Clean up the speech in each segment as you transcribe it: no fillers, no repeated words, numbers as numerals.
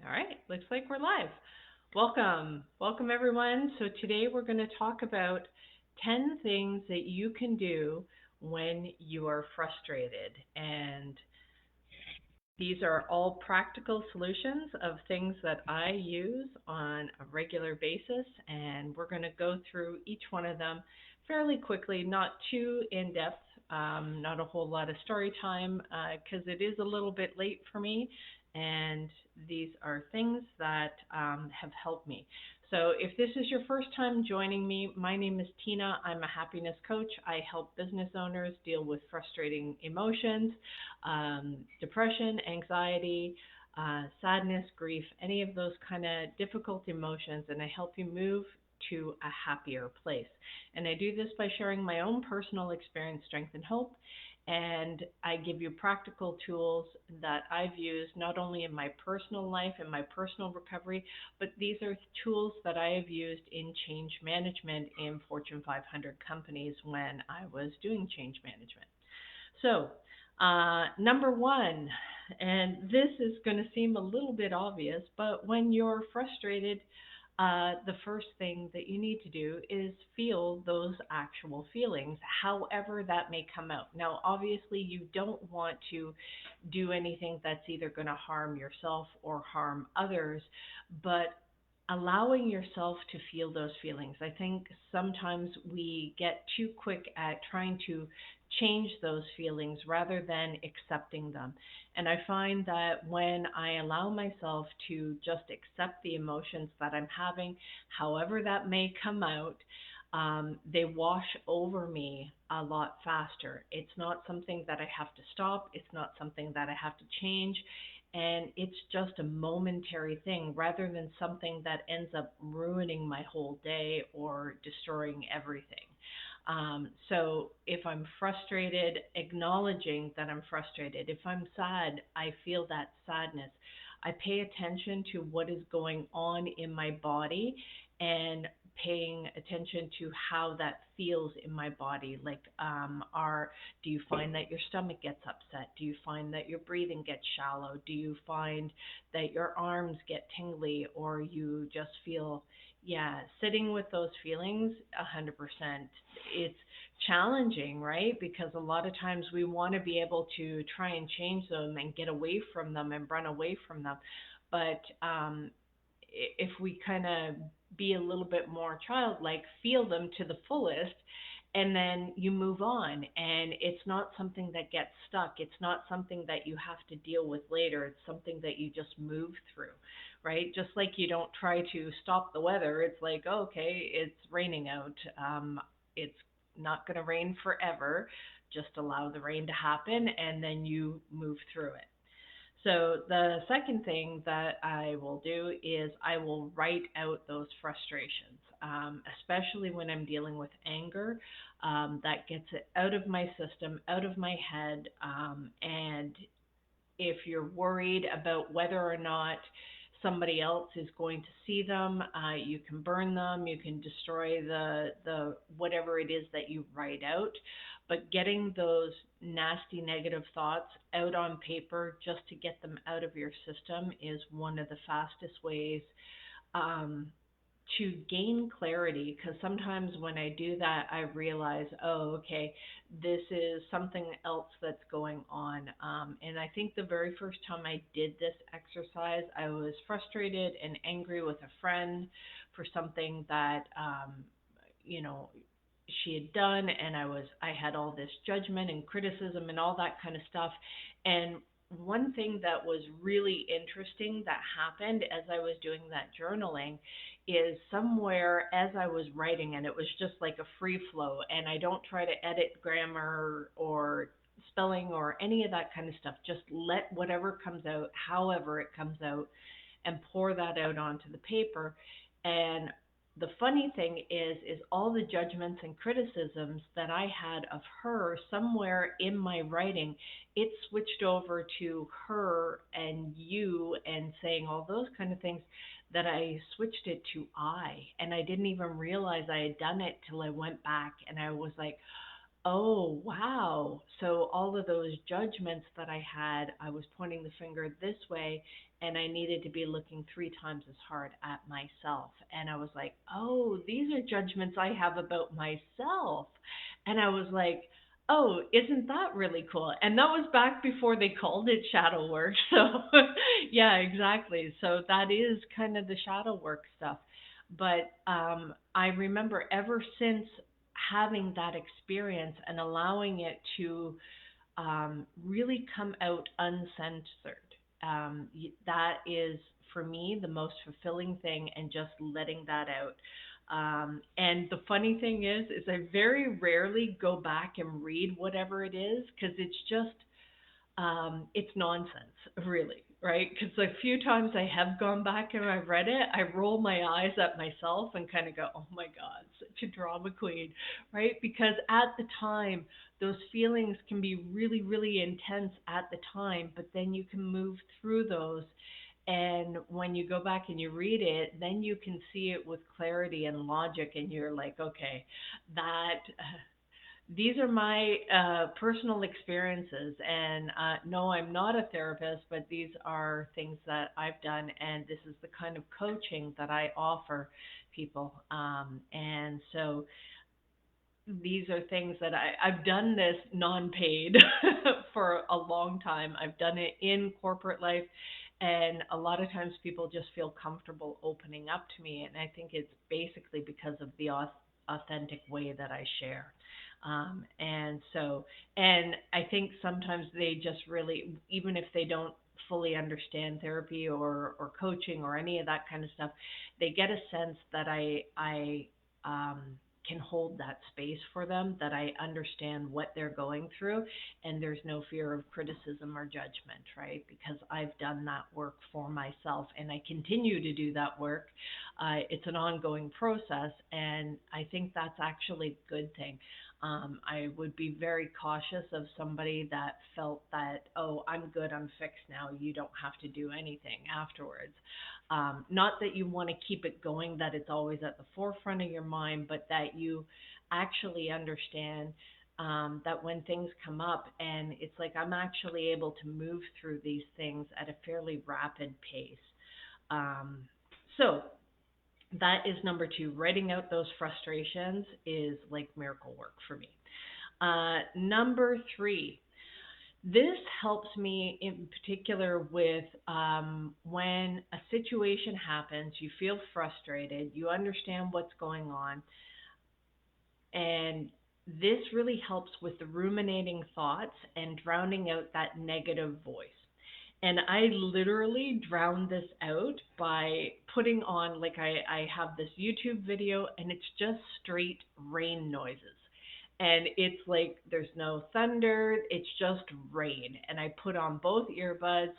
All right, looks like we're live. Welcome. Welcome, everyone. So, today we're going to talk about 10 things that you can do when you are frustrated. And these are all practical solutions of things that I use on a regular basis. And we're going to go through each one of them fairly quickly, not too in depth, not a whole lot of story time, because it is a little bit late for me. And these are things that have helped me. So, if this is your first time joining me, my name is Tina. I'm a happiness coach. I help business owners deal with frustrating emotions, depression, anxiety, sadness, grief, any of those kind of difficult emotions, and I help you move to a happier place. And I do this by sharing my own personal experience, strength, and hope. And I give you practical tools that I've used not only in my personal life and my personal recovery, but these are tools that I have used in change management in Fortune 500 companies when I was doing change management. So, number one, and this is going to seem a little bit obvious, but when you're frustrated, the first thing that you need to do is feel those actual feelings, however that may come out. Now, obviously, you don't want to do anything that's either going to harm yourself or harm others, but allowing yourself to feel those feelings. I think sometimes we get too quick at trying to change those feelings rather than accepting them. And I find that when I allow myself to just accept the emotions that I'm having, however that may come out, they wash over me a lot faster. It's not something that I have to stop. It's not something that I have to change. And it's just a momentary thing rather than something that ends up ruining my whole day or destroying everything. So if I'm frustrated, acknowledging that I'm frustrated. If I'm sad, I feel that sadness. I pay attention to what is going on in my body and paying attention to how that feels in my body. Like, do you find that your stomach gets upset? Do you find that your breathing gets shallow? Do you find that your arms get tingly, or you just feel, yeah, sitting with those feelings 100%. It's challenging, right? Because a lot of times we want to be able to try and change them and get away from them and run away from them. But if we kind of be a little bit more childlike, feel them to the fullest, and then you move on. And it's not something that gets stuck. It's not something that you have to deal with later. It's something that you just move through, right? Just like you don't try to stop the weather. It's like, oh, okay, it's raining out. It's not going to rain forever. Just allow the rain to happen, and then you move through it. So the second thing that I will do is I will write out those frustrations, especially when I'm dealing with anger. That gets it out of my system, out of my head. And if you're worried about whether or not somebody else is going to see them, you can burn them, you can destroy the whatever it is that you write out. But getting those nasty negative thoughts out on paper just to get them out of your system is one of the fastest ways um, to gain clarity, because sometimes when I do that, I realize, oh, okay, this is something else that's going on. And I think the very first time I did this exercise, I was frustrated and angry with a friend for something that, you know, she had done, and I had all this judgment and criticism and all that kind of stuff. And one thing that was really interesting that happened as I was doing that journaling is somewhere as I was writing, and it was just like a free flow, and I don't try to edit grammar or spelling or any of that kind of stuff. Just let whatever comes out, however it comes out, and pour that out onto the paper. And the funny thing is all the judgments and criticisms that I had of her somewhere in my writing, it switched over to her and you and saying all those kind of things, that I switched it to I. And I didn't even realize I had done it till I went back and I was like, Oh, wow. So all of those judgments that I had, I was pointing the finger this way, and I needed to be looking three times as hard at myself. And I was like, oh, these are judgments I have about myself. And I was like, oh, isn't that really cool? And that was back before they called it shadow work. So, yeah, exactly. So that is kind of the shadow work stuff. But I remember ever since having that experience and allowing it to really come out uncensored. That is, for me, the most fulfilling thing, and just letting that out. And the funny thing is I very rarely go back and read whatever it is because it's nonsense, really, right? Because the few times I have gone back and I've read it, I roll my eyes at myself and kind of go, oh my God, such a drama queen, right? Because at the time, those feelings can be really, really intense at the time, but then you can move through those. And when you go back and you read it, then you can see it with clarity and logic, and you're like, okay, that these are my personal experiences. And no, I'm not a therapist, but these are things that I've done. And this is the kind of coaching that I offer people. And so these are things that I've done this non paid for a long time. I've done it in corporate life. And a lot of times people just feel comfortable opening up to me. And I think it's basically because of the authentic way that I share. And so, and I think sometimes they just really, even if they don't fully understand therapy or coaching or any of that kind of stuff, they get a sense that I can hold that space for them, that I understand what they're going through, and there's no fear of criticism or judgment, right? Because I've done that work for myself and I continue to do that work. It's an ongoing process, and I think that's actually a good thing. I would be very cautious of somebody that felt that, oh, I'm good, I'm fixed now, you don't have to do anything afterwards. Not that you want to keep it going, that it's always at the forefront of your mind, but that you actually understand that when things come up, and it's like I'm actually able to move through these things at a fairly rapid pace. Um, so that is number two. Writing out those frustrations is like miracle work for me. Number three, this helps me in particular with when a situation happens, you feel frustrated, you understand what's going on, and this really helps with the ruminating thoughts and drowning out that negative voice. And I literally drown this out by putting on, like, I have this YouTube video and it's just straight rain noises. And it's like there's no thunder, it's just rain. And I put on both earbuds.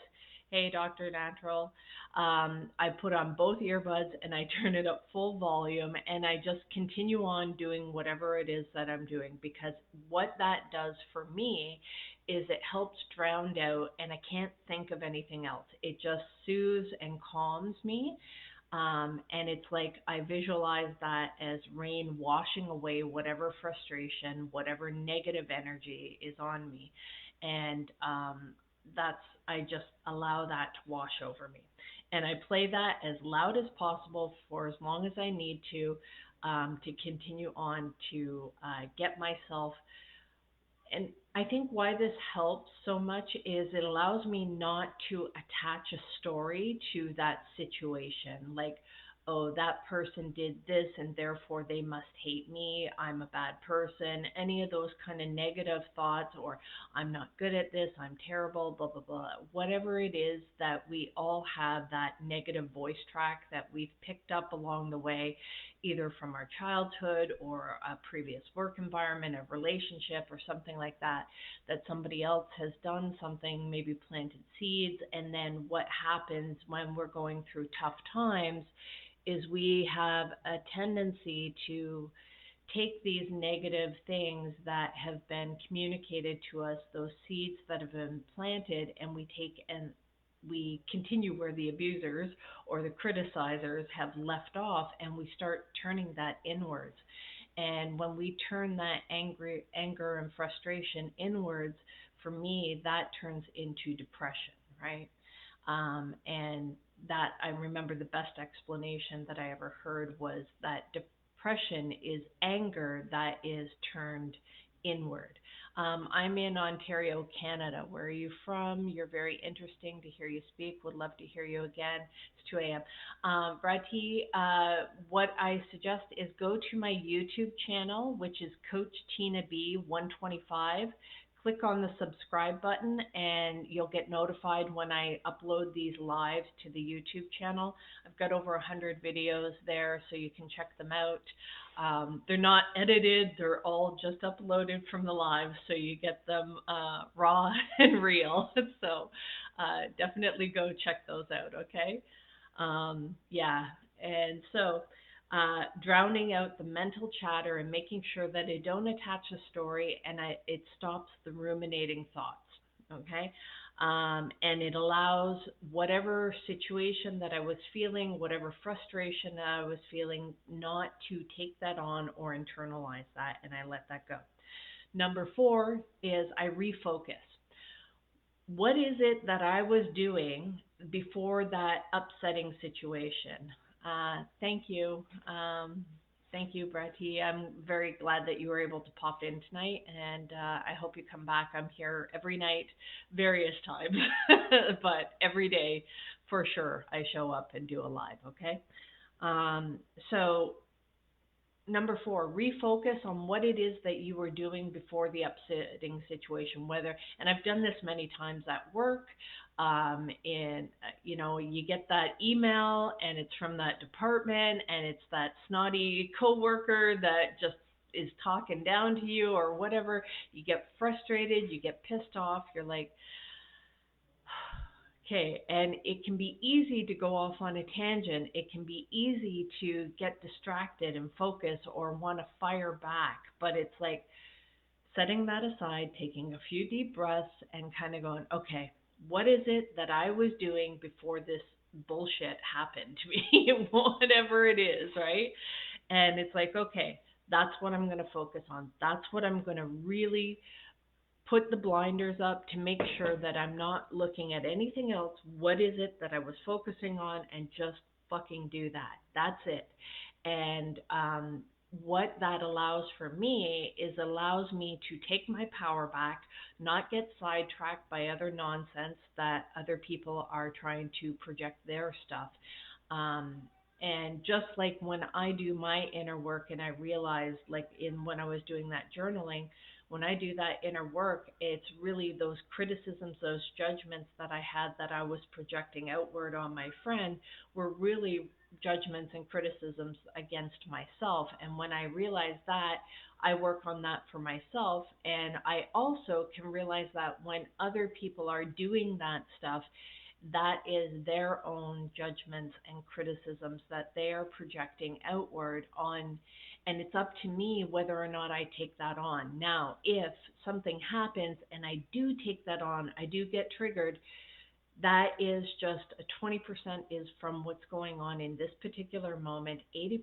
Hey, Dr. Natural. I put on both earbuds and I turn it up full volume and I just continue on doing whatever it is that I'm doing, because what that does for me is it helps drown out and I can't think of anything else. It just soothes and calms me. And it's like I visualize that as rain washing away whatever frustration, whatever negative energy is on me. And that's, I just allow that to wash over me. And I play that as loud as possible for as long as I need to continue on to get myself. And I think why this helps so much is it allows me not to attach a story to that situation. Like, oh, that person did this and therefore they must hate me. I'm a bad person. Any of those kind of negative thoughts, or I'm not good at this, I'm terrible, blah, blah, blah. Whatever it is that we all have, that negative voice track that we've picked up along the way, either from our childhood or a previous work environment, a relationship, or something like that, that somebody else has done something, maybe planted seeds. And then what happens when we're going through tough times is we have a tendency to take these negative things that have been communicated to us, those seeds that have been planted, and we take and we continue where the abusers or the criticizers have left off, and we start turning that inwards. And when we turn that anger and frustration inwards, for me, that turns into depression, right? And that I remember the best explanation that I ever heard was that depression is anger that is turned inward. I'm in Ontario, Canada. Where are you from? You're very interesting to hear you speak. Would love to hear you again. It's 2 a.m. Brati, what I suggest is go to my YouTube channel, which is Coach Tina B 125. Click on the subscribe button and you'll get notified when I upload these live to the YouTube channel. I've got over 100 videos there, so you can check them out. They're not edited, they're all just uploaded from the live, so you get them raw and real. So definitely go check those out, okay? Yeah, and so drowning out the mental chatter and making sure that I don't attach a story and it stops the ruminating thoughts, okay? And it allows whatever situation that I was feeling, whatever frustration that I was feeling, not to take that on or internalize that, and I let that go. Number four is I refocus. What is it that I was doing before that upsetting situation? Thank you. Thank you, Bratty. I'm very glad that you were able to pop in tonight, and I hope you come back. I'm here every night, various times, but every day for sure I show up and do a live, okay? So number four, refocus on what it is that you were doing before the upsetting situation. Whether, and I've done this many times at work. You get that email and it's from that department and it's that snotty coworker that just is talking down to you or whatever. You get frustrated, you get pissed off. You're like, okay, and it can be easy to go off on a tangent. It can be easy to get distracted and focus or want to fire back. But it's like setting that aside, taking a few deep breaths, and kind of going, okay, what is it that I was doing before this bullshit happened to me? Whatever it is, right? And it's like, okay, that's what I'm going to focus on. That's what I'm going to really put the blinders up to make sure that I'm not looking at anything else. What is it that I was focusing on, and just fucking do that. That's it. And what that allows for me is allows me to take my power back, not get sidetracked by other nonsense that other people are trying to project their stuff. Um, and just like when I do my inner work and I realize, like in when I was doing that journaling, when I do that inner work, it's really those criticisms, those judgments that I had that I was projecting outward on my friend were really judgments and criticisms against myself. And when I realize that, I work on that for myself. And I also can realize that when other people are doing that stuff, that is their own judgments and criticisms that they are projecting outward on, and it's up to me whether or not I take that on. Now, if something happens and I do take that on, I do get triggered, that is just a 20% is from what's going on in this particular moment. 80%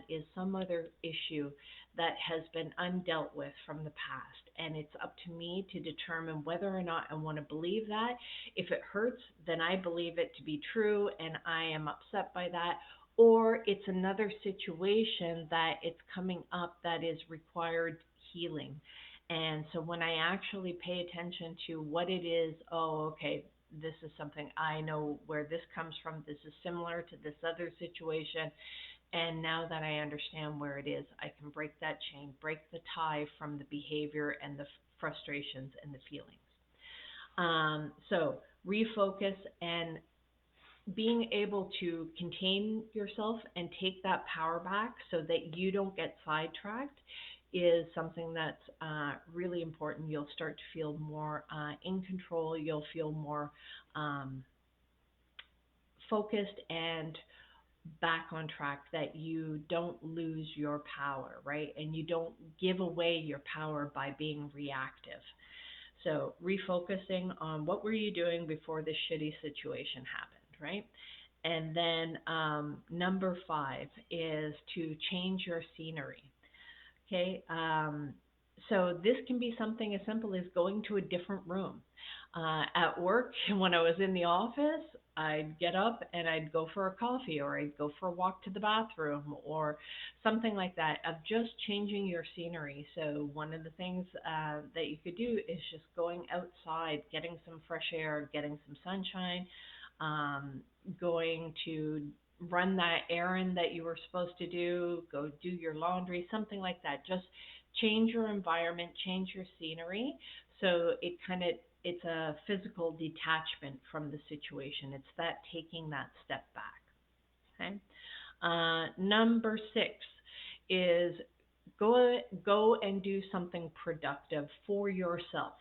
is some other issue that has been undealt with from the past. And it's up to me to determine whether or not I want to believe that. If it hurts, then I believe it to be true and I am upset by that. Or it's another situation that it's coming up that is required healing. And so when I actually pay attention to what it is, oh, okay, this is something I know where this comes from. This is similar to this other situation. And now that I understand where it is, I can break that chain, break the tie from the behavior and the frustrations and the feelings. So refocus and being able to contain yourself and take that power back so that you don't get sidetracked is something that's really important. You'll start to feel more in control. You'll feel more focused and back on track, that you don't lose your power, right? And you don't give away your power by being reactive. So refocusing on what were you doing before this shitty situation happened, right? And then number 5 is to change your scenery. Okay. So this can be something as simple as going to a different room. At work, when I was in the office, I'd get up and I'd go for a coffee or I'd go for a walk to the bathroom or something like that, of just changing your scenery. So one of the things that you could do is just going outside, getting some fresh air, getting some sunshine, um, going to run that errand that you were supposed to do, go do your laundry, something like that. Just change your environment, change your scenery. So it's a physical detachment from the situation. It's that taking that step back. Okay. Number six is go and do something productive for yourself.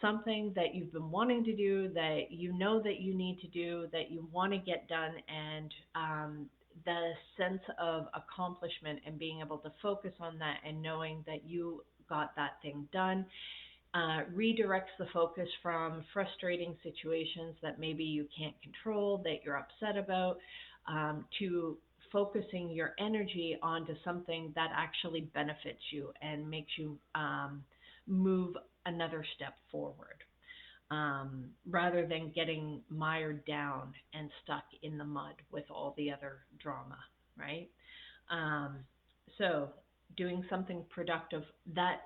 Something that you've been wanting to do, that you know that you need to do, that you want to get done, and the sense of accomplishment and being able to focus on that and knowing that you got that thing done redirects the focus from frustrating situations that maybe you can't control, that you're upset about, to focusing your energy onto something that actually benefits you and makes you move another step forward. Rather than getting mired down and stuck in the mud with all the other drama, right? Um, so, doing something productive that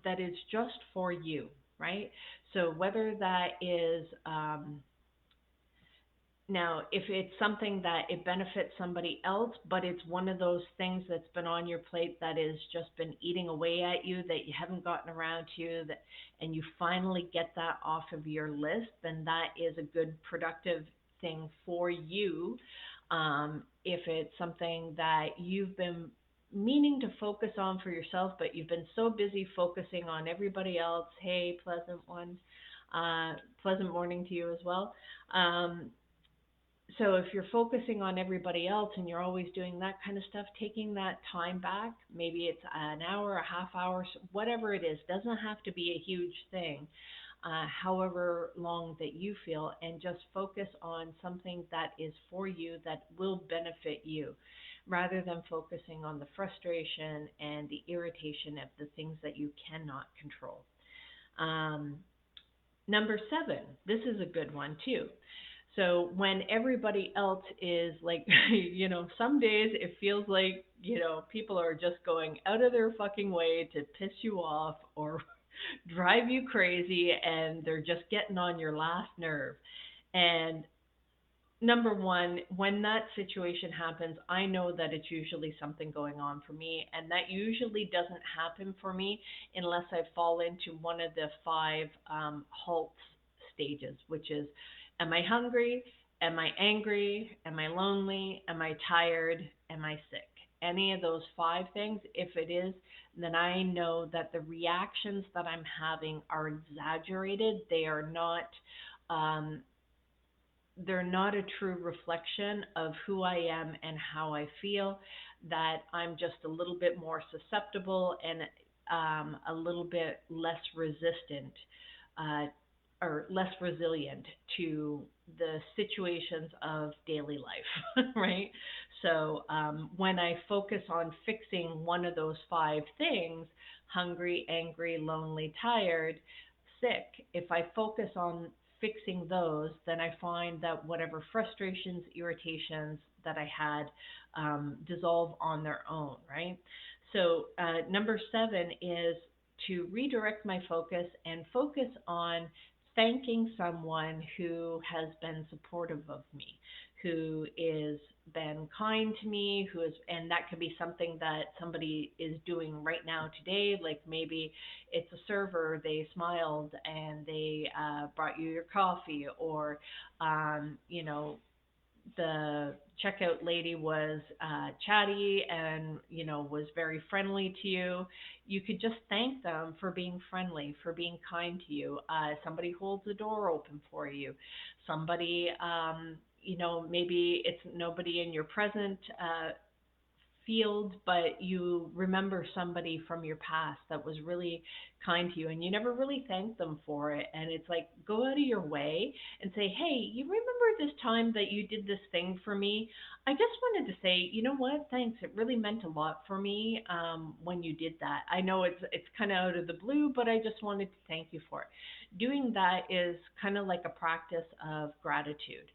that is just for you, right? So whether that is now, if it's something that it benefits somebody else, but it's one of those things that's been on your plate that has just been eating away at you, that you haven't gotten around to, that, and you finally get that off of your list, then that is a good productive thing for you. If it's something that you've been meaning to focus on for yourself, but you've been so busy focusing on everybody else, hey, pleasant morning to you as well. Um, so if you're focusing on everybody else and you're always doing that kind of stuff, taking that time back, maybe it's an hour, a half hour, whatever it is, doesn't have to be a huge thing, however long that you feel, and just focus on something that is for you, that will benefit you, rather than focusing on the frustration and the irritation of the things that you cannot control. Um, Number seven, this is a good one too. So when everybody else is like, some days it feels like, people are just going out of their fucking way to piss you off or drive you crazy, and they're just getting on your last nerve. And number one, when that situation happens, I know that it's usually something going on for me, and that usually doesn't happen for me unless I fall into one of the five halt stages, which is, am I hungry? Am I angry? Am I lonely? Am I tired? Am I sick? Any of those five things, if it is, then I know that the reactions that I'm having are exaggerated. Um, they're not a true reflection of who I am and how I feel, that I'm just a little bit more susceptible and a little bit less resistant uh, or less resilient to the situations of daily life, right? So when I focus on fixing one of those five things, hungry, angry, lonely, tired, sick, if I focus on fixing those, then I find that whatever frustrations, irritations that I had dissolve on their own, right? So, number seven is to redirect my focus and focus on thanking someone who has been supportive of me, who is been kind to me, and that could be something that somebody is doing right now today, like maybe it's a server, they smiled and they brought you your coffee, or the checkout lady was chatty and was very friendly to you. You could just thank them for being friendly, for being kind to you. Somebody holds the door open for you. Somebody, maybe it's nobody in your present field, but you remember somebody from your past that was really kind to you and you never really thanked them for it. And it's like, go out of your way and say, hey, you remember this time that you did this thing for me? I just wanted to say, you know what? Thanks. It really meant a lot for me when you did that. I know it's kind of out of the blue, but I just wanted to thank you for it. Doing that is kind of like a practice of gratitude.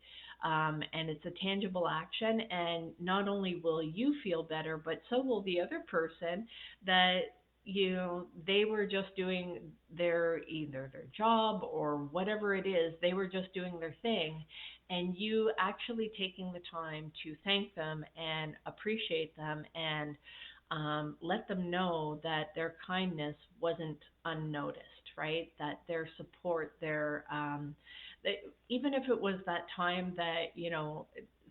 And it's a tangible action, and not only will you feel better, but so will the other person that they were just doing their either their job or whatever it is, they were just doing their thing, and you actually taking the time to thank them and appreciate them and let them know that their kindness wasn't unnoticed, right? That their support, they, even if it was that time that,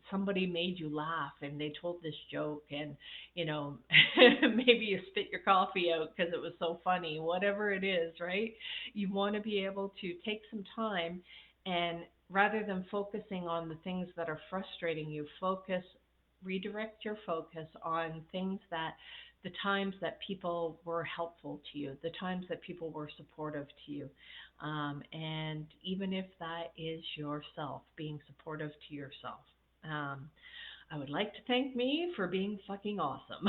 somebody made you laugh and they told this joke and, you know, maybe you spit your coffee out because it was so funny, whatever it is, right? You want to be able to take some time and rather than focusing on the things that are frustrating you, redirect your focus on things that the times that people were helpful to you, the times that people were supportive to you. And even if that is yourself, being supportive to yourself. Um, I would like to thank me for being fucking awesome,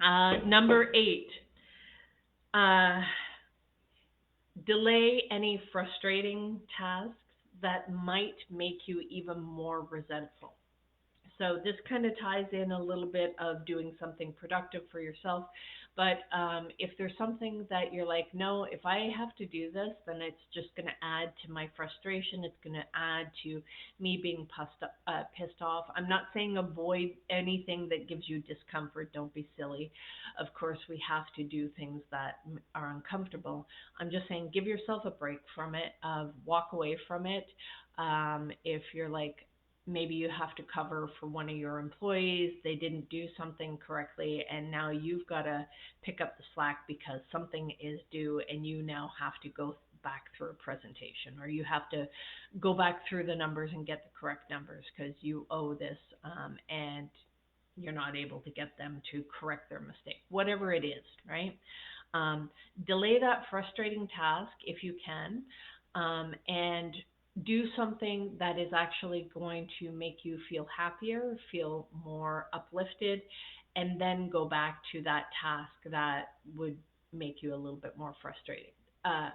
right? Number 8, uh, delay any frustrating tasks that might make you even more resentful. So this kind of ties in a little bit of doing something productive for yourself. But if there's something that you're like, no, if I have to do this, then it's just going to add to my frustration. It's going to add to me being pissed off. I'm not saying avoid anything that gives you discomfort. Don't be silly. Of course, we have to do things that are uncomfortable. I'm just saying give yourself a break from it, walk away from it. If you're like, maybe you have to cover for one of your employees, they didn't do something correctly, and now you've got to pick up the slack because something is due and you now have to go back through a presentation or you have to go back through the numbers and get the correct numbers because you owe this, and you're not able to get them to correct their mistake, whatever it is, right? um, Delay that frustrating task if you can, and do something that is actually going to make you feel happier, feel more uplifted, and then go back to that task that would make you a little bit more frustrated. Uh,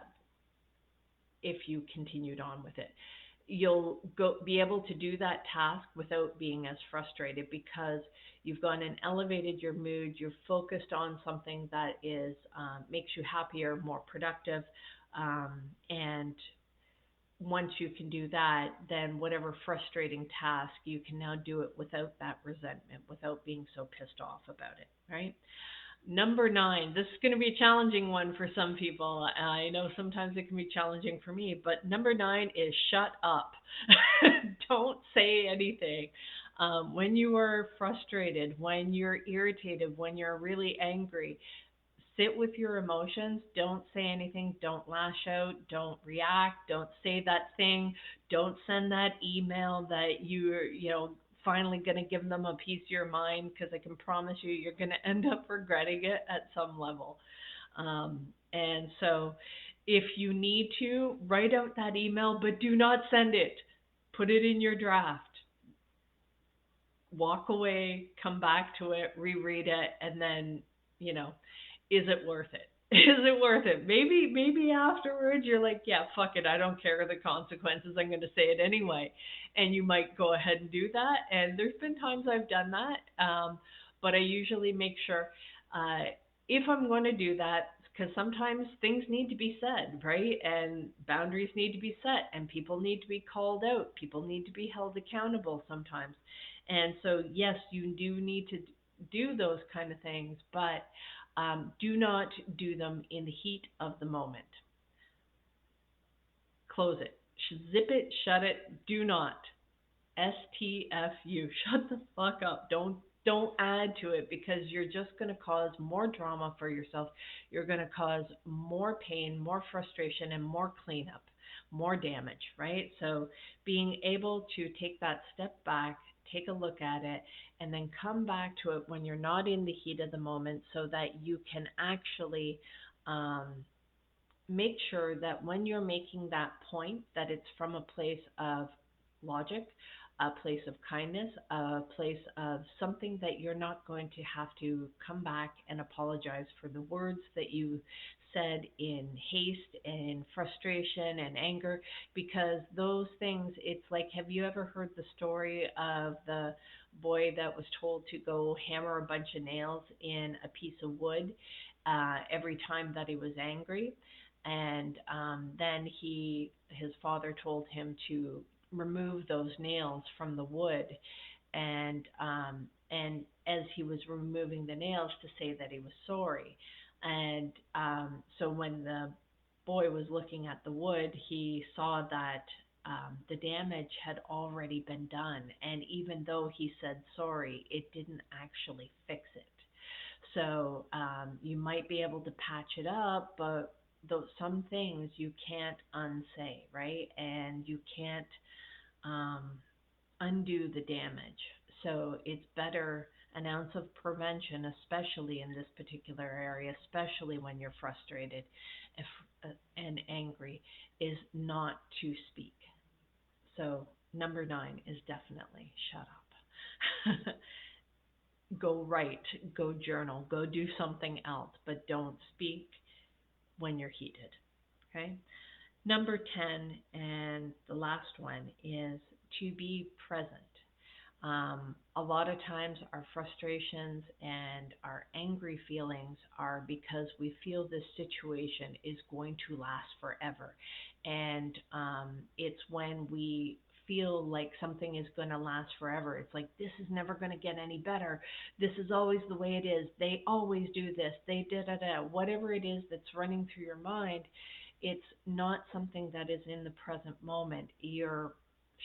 if you continued on with it, you'll be able to do that task without being as frustrated because you've gone and elevated your mood. You're focused on something that is makes you happier, more productive, and once you can do that, then whatever frustrating task, you can now do it without that resentment, without being so pissed off about it, right? Number 9, this is going to be a challenging one for some people. I know sometimes it can be challenging for me, but number 9 is shut up. Don't say anything. When you are frustrated, when you're irritated, when you're really angry, sit with your emotions. Don't say anything. Don't lash out. Don't react. Don't say that thing. Don't send that email that finally going to give them a piece of your mind because I can promise you, you're going to end up regretting it at some level. And so if you need to, write out that email, but do not send it. Put it in your draft. Walk away, come back to it, reread it, and then, you know, is it worth it? Is it worth it? Maybe afterwards you're like, yeah, fuck it, I don't care the consequences. I'm going to say it anyway, and you might go ahead and do that. And there's been times I've done that, but I usually make sure if I'm going to do that, because sometimes things need to be said, right? And boundaries need to be set, and people need to be called out. People need to be held accountable sometimes. And so, yes, you do need to do those kind of things, but do not do them in the heat of the moment. Close it. Zip it, shut it. Do not. STFU. Shut the fuck up. Don't add to it because you're just going to cause more drama for yourself. You're going to cause more pain, more frustration, and more cleanup, more damage, right? So being able to take that step back, take a look at it, and then come back to it when you're not in the heat of the moment so that you can actually um, make sure that when you're making that point, that it's from a place of logic, a place of kindness, a place of something that you're not going to have to come back and apologize for the words that you said in haste and frustration and anger, because those things, it's like, have you ever heard the story of the boy that was told to go hammer a bunch of nails in a piece of wood every time that he was angry? And then his father told him to remove those nails from the wood, and as he was removing the nails, to say that he was sorry. And so when the boy was looking at the wood, he saw that the damage had already been done, and even though he said sorry, it didn't actually fix it. So you might be able to patch it up, but some things you can't unsay, right? And you can't um, undo the damage. So it's better an ounce of prevention, especially in this particular area, especially when you're frustrated and angry, is not to speak. So number 9 is definitely shut up. Go write, go journal, go do something else, but don't speak when you're heated. Okay? Number 10, and the last one, is to be present. A lot of times our frustrations and our angry feelings are because we feel this situation is going to last forever. And it's when we feel like something is going to last forever. It's like, this is never going to get any better. This is always the way it is. They always do this. They da da da. Whatever it is that's running through your mind, it's not something that is in the present moment. Your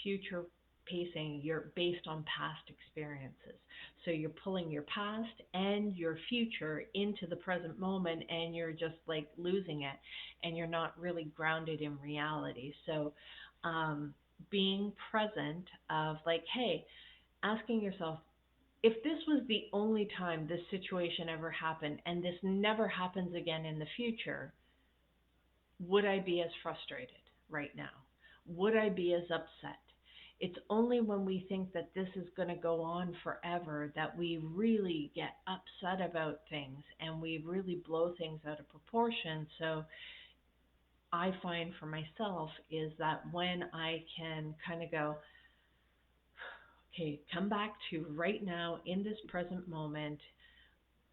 future pacing, you're based on past experiences. So you're pulling your past and your future into the present moment, and you're just like losing it, and you're not really grounded in reality. So being present of like, hey, asking yourself, if this was the only time this situation ever happened and this never happens again in the future, would I be as frustrated right now? Would I be as upset? It's only when we think that this is going to go on forever that we really get upset about things and we really blow things out of proportion. So I find for myself is that when I can kind of go, okay, come back to right now in this present moment,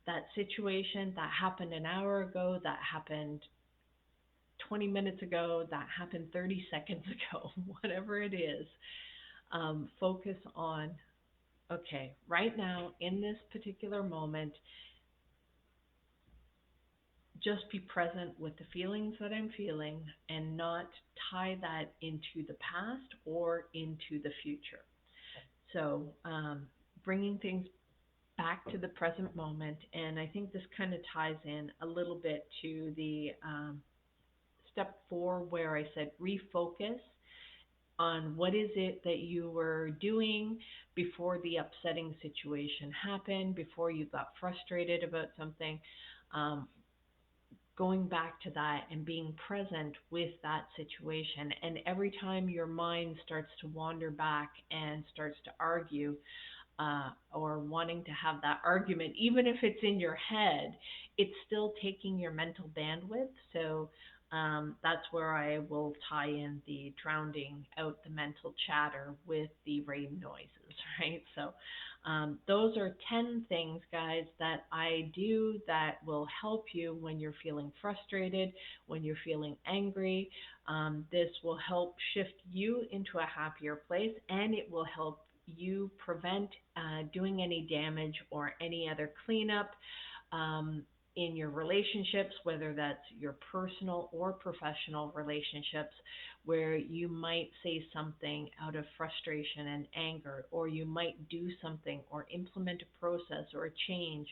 that situation that happened an hour ago, that happened 20 minutes ago, that happened 30 seconds ago, whatever it is, focus on, okay, right now in this particular moment, just be present with the feelings that I'm feeling and not tie that into the past or into the future. So bringing things back to the present moment, and I think this kind of ties in a little bit to the step 4 where I said refocus on what is it that you were doing before the upsetting situation happened, before you got frustrated about something. Um, Going back to that and being present with that situation. And every time your mind starts to wander back and starts to argue, or wanting to have that argument, even if it's in your head, it's still taking your mental bandwidth. So that's where I will tie in the drowning out the mental chatter with the rain noises, right? So those are 10 things, guys, that I do that will help you when you're feeling frustrated, when you're feeling angry. This will help shift you into a happier place, and it will help you prevent doing any damage or any other cleanup um, in your relationships, whether that's your personal or professional relationships, where you might say something out of frustration and anger, or you might do something or implement a process or a change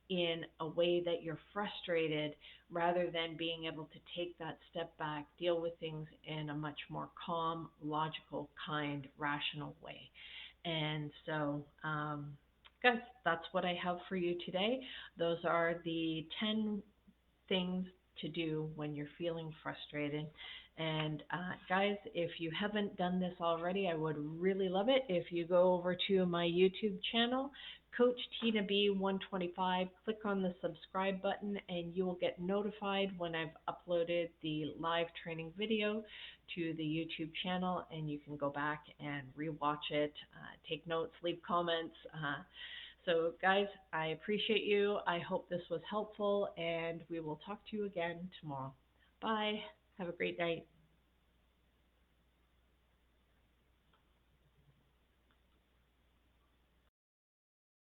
in a way that you're frustrated, rather than being able to take that step back, deal with things in a much more calm, logical, kind, rational way. And so, guys, that's what I have for you today. Those are the 10 things to do when you're feeling frustrated. And guys, if you haven't done this already, I would really love it if you go over to my YouTube channel, Coach Tina B 125. Click on the subscribe button, and you will get notified when I've uploaded the live training video to the YouTube channel. And you can go back and rewatch it, take notes, leave comments. So, guys, I appreciate you. I hope this was helpful, and we will talk to you again tomorrow. Bye. Have a great night.